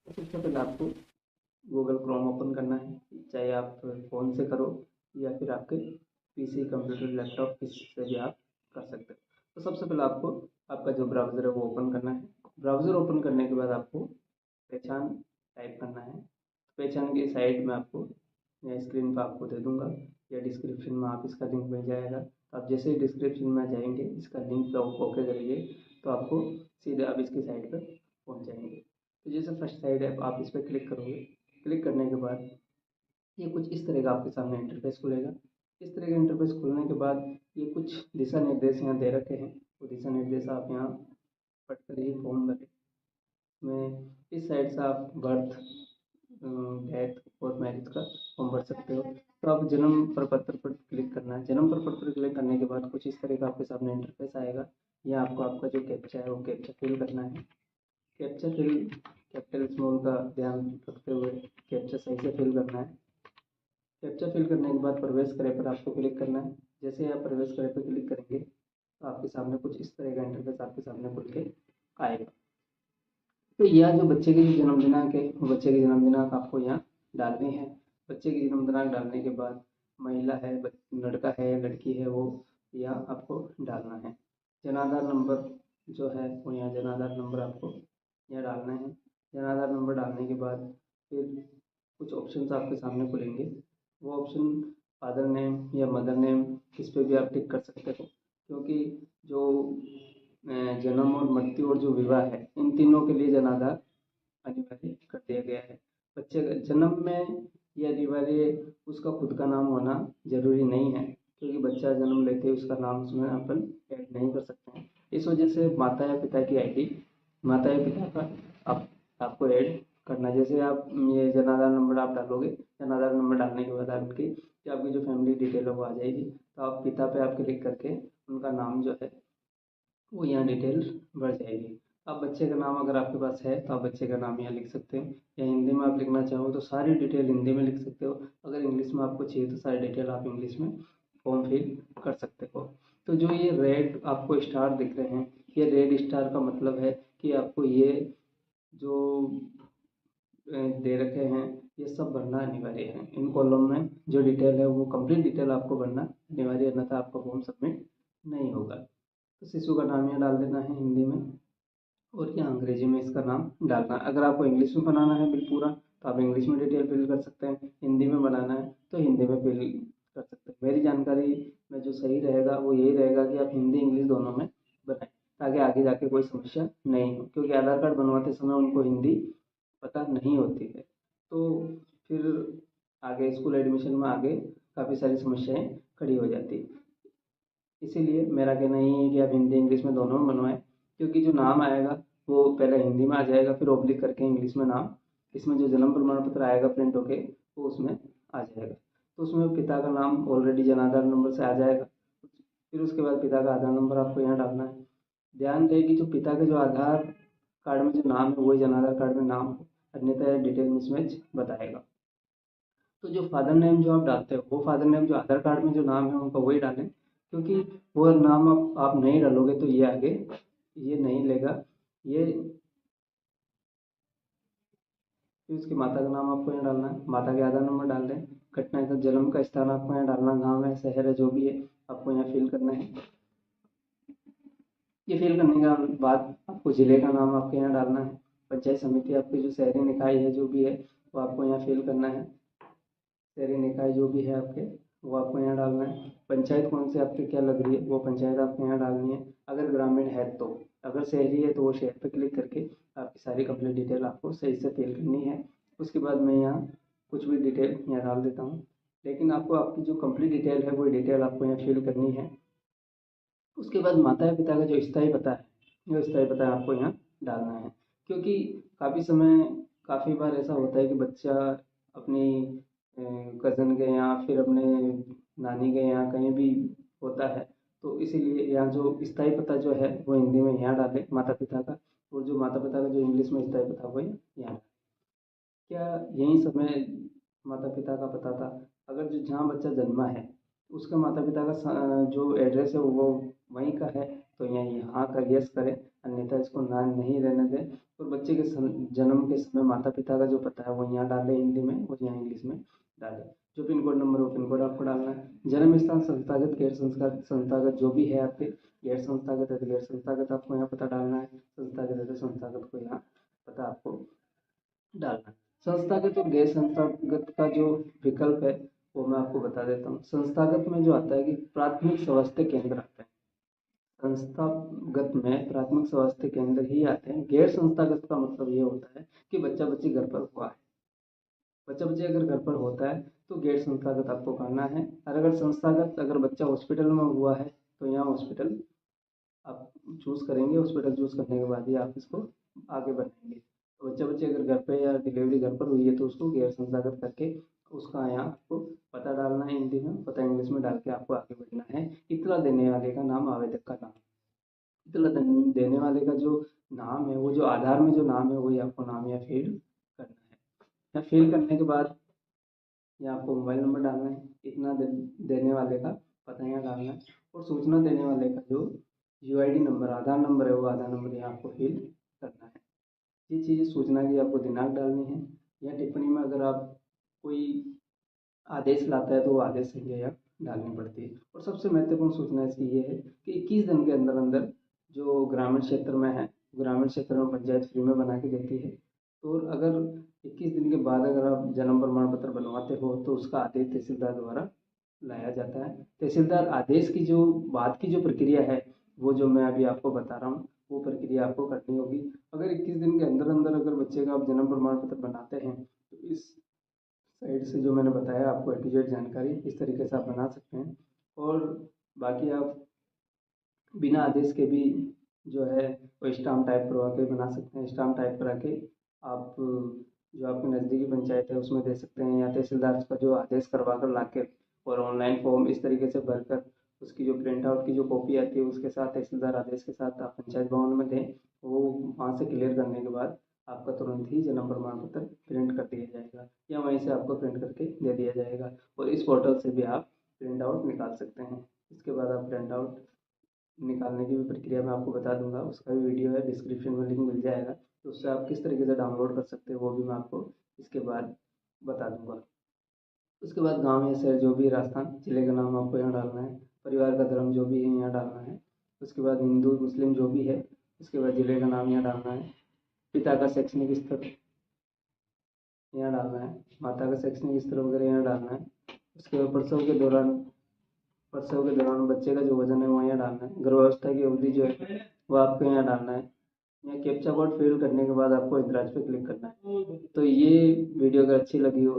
तो सबसे पहले आपको गूगल क्रोम ओपन करना है, चाहे आप फ़ोन से करो या फिर आपके पीसी, कंप्यूटर, लैपटॉप किसी से भी आप कर सकते हो। तो सबसे पहले आपको आपका जो ब्राउज़र है वो ओपन करना है। ब्राउज़र ओपन करने के बाद आपको पहचान टाइप करना है। पहचान की साइड में आपको या स्क्रीन पर आपको दे दूँगा या डिस्क्रिप्शन में आप इसका लिंक मिल जाएगा। तो आप जैसे ही डिस्क्रिप्शन में जाएंगे इसका लिंक पे ओके करिए तो आपको सीधे आप इसकी साइट पर पहुँच जाएंगे। तो जैसे फर्स्ट साइड है आप इस पर क्लिक करोगे। क्लिक करने के बाद ये कुछ इस तरह का आपके सामने इंटरफेस खुलेगा। इस तरह का इंटरफेस खुलने के बाद ये कुछ दिशा निर्देश यहाँ दे रखे हैं, वो दिशा निर्देश आप यहाँ पढ़ कर ही फॉर्म भरें। मैं इस साइड से आप बर्थ, डेथ और मैरिज का फॉर्म भर सकते हो। तो आप जन्म प्रपत्र पर क्लिक करना है। जन्म प्रपत्र पर क्लिक करने के बाद कुछ इस तरह का आपके सामने इंटरफेस आएगा। यहाँ आपको आपका जो कैप्चा है वो कैप्चा फिल करना है। कैप्चा फिल कैपिटल स्मॉल का ध्यान रखते हुए कैप्चा सही से फिल करना है। कैप्चा फिल करने के बाद प्रवेश करे पर आपको क्लिक करना है। जैसे ही आप प्रवेश करे पर क्लिक करेंगे तो आपके सामने कुछ इस तरह का इंटरफेस आपके सामने खुल के आएगा। तो यह जो बच्चे की जो जन्म दिनांक है वो बच्चे की जन्म दिनांक आपको यहाँ डालनी है। बच्चे की जन्म दिनांक डालने के बाद महिला है, लड़का है, लड़की है, वो यहाँ आपको डालना है। जनाधार नंबर जो है वो यहाँ जनाधार नंबर आपको यहाँ डालना है। जनाधार नंबर डालने के बाद फिर कुछ ऑप्शंस आपके सामने खुलेंगे। वो ऑप्शन फादर नेम या मदर नेम किस पे भी आप टिक कर सकते हो, क्योंकि जो जन्म और मृत्यु और जो विवाह है इन तीनों के लिए जनाधार अनिवार्य कर दिया गया है। बच्चे का जन्म में ये अनिवार्य उसका खुद का नाम होना जरूरी नहीं है, क्योंकि बच्चा जन्म लेते ही उसका नाम उसमें अपन ऐड नहीं कर सकते हैं। इस वजह से माता या पिता की आईडी, माता या पिता का आपको ऐड करना है। जैसे आप ये जनाधार नंबर आप डालोगे, जनाधार नंबर डालने के बाद आपकी जो आपकी जो फैमिली डिटेल है वो आ जाएगी। तो आप पिता पे आप क्लिक करके उनका नाम जो है वो यहाँ डिटेल भर जाएगी। आप बच्चे का नाम अगर आपके पास है तो आप बच्चे का नाम यहाँ लिख सकते हैं, या हिंदी में आप लिखना चाहो तो सारी डिटेल हिंदी में लिख सकते हो। अगर इंग्लिश में आपको चाहिए तो सारी डिटेल आप इंग्लिश में फॉर्म फिल कर सकते हो। तो जो ये रेड आपको स्टार दिख रहे हैं, ये रेड स्टार का मतलब है कि आपको ये जो दे रखे हैं ये सब भरना अनिवार्य है। इन कॉलम में जो डिटेल है वो कंप्लीट डिटेल आपको भरना अनिवार्य है, अन्यथा आपका फॉर्म सबमिट नहीं होगा। तो शिशु का नाम यहाँ डाल देना है हिंदी में, और यहाँ अंग्रेजी में इसका नाम डालना है। अगर आपको इंग्लिश में बनाना है बिल पूरा तो आप इंग्लिश में डिटेल फिल कर सकते हैं, हिंदी में बनाना है तो हिंदी में फिल कर सकते हैं। मेरी जानकारी में जो सही रहेगा वो यही रहेगा कि आप हिंदी इंग्लिश दोनों में बनाएं, ताकि आगे जाके कोई समस्या नहीं हो, क्योंकि आधार कार्ड बनवाते समय उनको हिंदी पता नहीं होती है। तो फिर आगे स्कूल एडमिशन में आगे काफ़ी सारी समस्याएं खड़ी हो जाती है। इसीलिए मेरा कहना ये है कि आप हिंदी इंग्लिश में दोनों में बनवाएं, क्योंकि जो नाम आएगा वो पहले हिंदी में आ जाएगा, फिर ओब्लिक करके इंग्लिश में नाम, इसमें जो जन्म प्रमाण पत्र आएगा प्रिंट होके वो उसमें आ जाएगा। तो उसमें पिता का नाम ऑलरेडी जनाधार नंबर से आ जाएगा। फिर उसके बाद पिता का आधार नंबर आपको यहाँ डालना है। ध्यान रहे कि जो पिता के जो आधार कार्ड में जो नाम है वही जनाधार कार्ड में नाम हो, अन्यथा डिटेल मिसमैच बताएगा। तो जो फादर नेम जो आप डालते हो वो फादर नेम जो आधार कार्ड में जो नाम है उनका वही डालें, क्योंकि वो नाम आप नहीं डालोगे तो ये आगे ये नहीं लेगा। ये फिर उसकी माता का नाम आपको यहाँ डालना है, माता के आधार नंबर डाल दें। घटना स्थल जन्म का स्थान आपको यहाँ डालना, गाँव है शहर है जो भी है आपको यहाँ फिल करना है। ये फिल करने के बाद आपको जिले का नाम आपके यहाँ डालना है। पंचायत समिति आपकी जो शहरी निकाय है जो भी है वो आपको यहाँ फिल करना है। शहरी निकाय जो भी है आपके वो आपको यहाँ डालना है। पंचायत कौन सी आपकी क्या लग रही है वो पंचायत आपको यहाँ डालनी है। अगर ग्रामीण है तो, अगर शहरी है तो वो शहर पर क्लिक करके आपकी सारी कंप्लीट डिटेल आपको सही से फिल करनी है। उसके बाद मैं यहाँ कुछ भी डिटेल यहाँ डाल देता हूँ, लेकिन आपको आपकी जो कंप्लीट डिटेल है वो डिटेल आपको यहाँ फिल करनी है। उसके बाद माता या पिता का जो स्थायी पता है वो स्थायी पता आपको यहाँ डालना है, क्योंकि काफ़ी बार ऐसा होता है कि बच्चा अपनी कज़न के यहाँ फिर अपने नानी के यहाँ कहीं भी होता है। तो इसीलिए यहाँ जो स्थायी पता जो है वो हिंदी में यहाँ डालें माता पिता का, और जो माता पिता का जो इंग्लिश में स्थायी पता वो यहाँ। क्या यही समय माता पिता का पता था? अगर जो जहाँ बच्चा जन्मा है उसका माता पिता का जो एड्रेस है वो वहीं का है तो यहाँ यहाँ का यस करें, अन्यथा इसको ना नहीं रहने दें। और बच्चे के जन्म के समय माता पिता का जो पता है वो यहाँ डालें हिंदी में और यहाँ इंग्लिश में डालें। जो पिन कोड नंबर वो पिन कोड आपको डालना है। जन्म स्थान संस्थागत गैर संस्थागत जो भी है आपके, गैर संस्थागत है तो गैर संस्थागत आपको यहाँ पता डालना है, संस्थागत है तो संस्थागत को यहाँ पता आपको डालना है। संस्थागत और गैर संस्थागत का जो विकल्प है वो मैं आपको बता देता हूँ। संस्थागत में जो आता है कि प्राथमिक स्वास्थ्य केंद्र आता है, संस्थागत में प्राथमिक स्वास्थ्य केंद्र ही आते हैं। गैर संस्थागत का मतलब ये होता है कि बच्चा बच्ची घर पर हुआ है, बच्चा बच्ची अगर घर पर होता है तो गैर संस्थागत आपको करना है। और अगर संस्थागत अगर बच्चा हॉस्पिटल में हुआ है तो यहाँ हॉस्पिटल आप चूज़ करेंगे, हॉस्पिटल चूज़ करने के बाद ही आप इसको आगे बढ़ेंगे। तो बच्चा बच्ची अगर घर पे या डिलीवरी घर पर हुई है तो उसको गैर संस्थागत करके उसका यहाँ आपको पता डालना है हिंदी में, पता इंग्लिश में डाल के आपको आगे बढ़ना है। इतना देने वाले का नाम, आवेदक का नाम, इतना देने वाले का जो नाम है, वो जो आधार में जो नाम है वही आपको नाम यहाँ फीड करना है। यहाँ फिल करने के बाद यहाँ आपको मोबाइल नंबर डालना है, इतना देने वाले का पता यहाँ डालना है, और सूचना देने वाले का जो यूआईडी नंबर, आधार नंबर है, वो आधार नंबर यहाँ आपको फिल करना है। ये चीज़ें सूचना की आपको दिनांक डालनी है। या टिप्पणी में अगर आप कोई आदेश लाता है तो वो आदेश संख्या यहाँ डालनी पड़ती है। और सबसे महत्वपूर्ण सूचना इसकी ये है कि 21 दिन के अंदर अंदर जो ग्रामीण क्षेत्र में है, ग्रामीण क्षेत्र में पंचायत फ्री में बना के देती है। तो अगर 21 दिन के बाद अगर आप जन्म प्रमाण पत्र बनवाते हो तो उसका आदेश तहसीलदार द्वारा लाया जाता है। तहसीलदार आदेश की जो बाद की जो प्रक्रिया है वो जो मैं अभी आपको बता रहा हूँ वो प्रक्रिया आपको करनी होगी। अगर 21 दिन के अंदर अंदर अगर बच्चे का आप जन्म प्रमाण पत्र बनाते हैं तो इस साइड से जो मैंने बताया आपको ए टू जेड जानकारी इस तरीके से आप बना सकते हैं। और बाकी आप बिना आदेश के भी जो है वो स्टाम्प टाइप करवा के बना सकते हैं। स्टाम्प टाइप करा के आप जो आपकी नज़दीकी पंचायत है उसमें दे सकते हैं, या तहसीलदार का जो आदेश करवा कर ला के और ऑनलाइन फॉर्म इस तरीके से भरकर उसकी जो प्रिंट आउट की जो कॉपी आती है उसके साथ तहसीलदार आदेश के साथ आप पंचायत भवन में दें। वो वहाँ से क्लियर करने के बाद आपका तुरंत ही जन्म प्रमाण पत्र प्रिंट कर दिया जाएगा या वहीं से आपको प्रिंट करके दे दिया जाएगा। और इस पोर्टल से भी आप प्रिंट आउट निकाल सकते हैं। इसके बाद आप प्रिंट आउट निकालने की भी प्रक्रिया मैं आपको बता दूंगा, उसका भी वीडियो है, डिस्क्रिप्शन में लिंक मिल जाएगा, तो उससे आप किस तरीके से डाउनलोड कर सकते हैं वो भी मैं आपको इसके बाद बता दूंगा। उसके बाद गांव या शहर जो भी राजस्थान जिले का नाम आपको यहाँ डालना है, परिवार का धर्म जो भी है यहाँ डालना है। उसके बाद हिंदू मुस्लिम जो भी है, उसके बाद जिले का नाम यहाँ डालना है। पिता का शैक्षणिक स्तर यहाँ डालना है, माता का शैक्षणिक स्तर वगैरह यहाँ डालना है। उसके बाद प्रसव के दौरान बच्चे का जो वजन है वो यहाँ डालना है। गर्भावस्था की अवधि जो है वो आपको यहाँ डालना है। यहाँ कैप्चा कोड फिल करने के बाद आपको इंद्राज पे क्लिक करना है। तो ये वीडियो अगर अच्छी लगी हो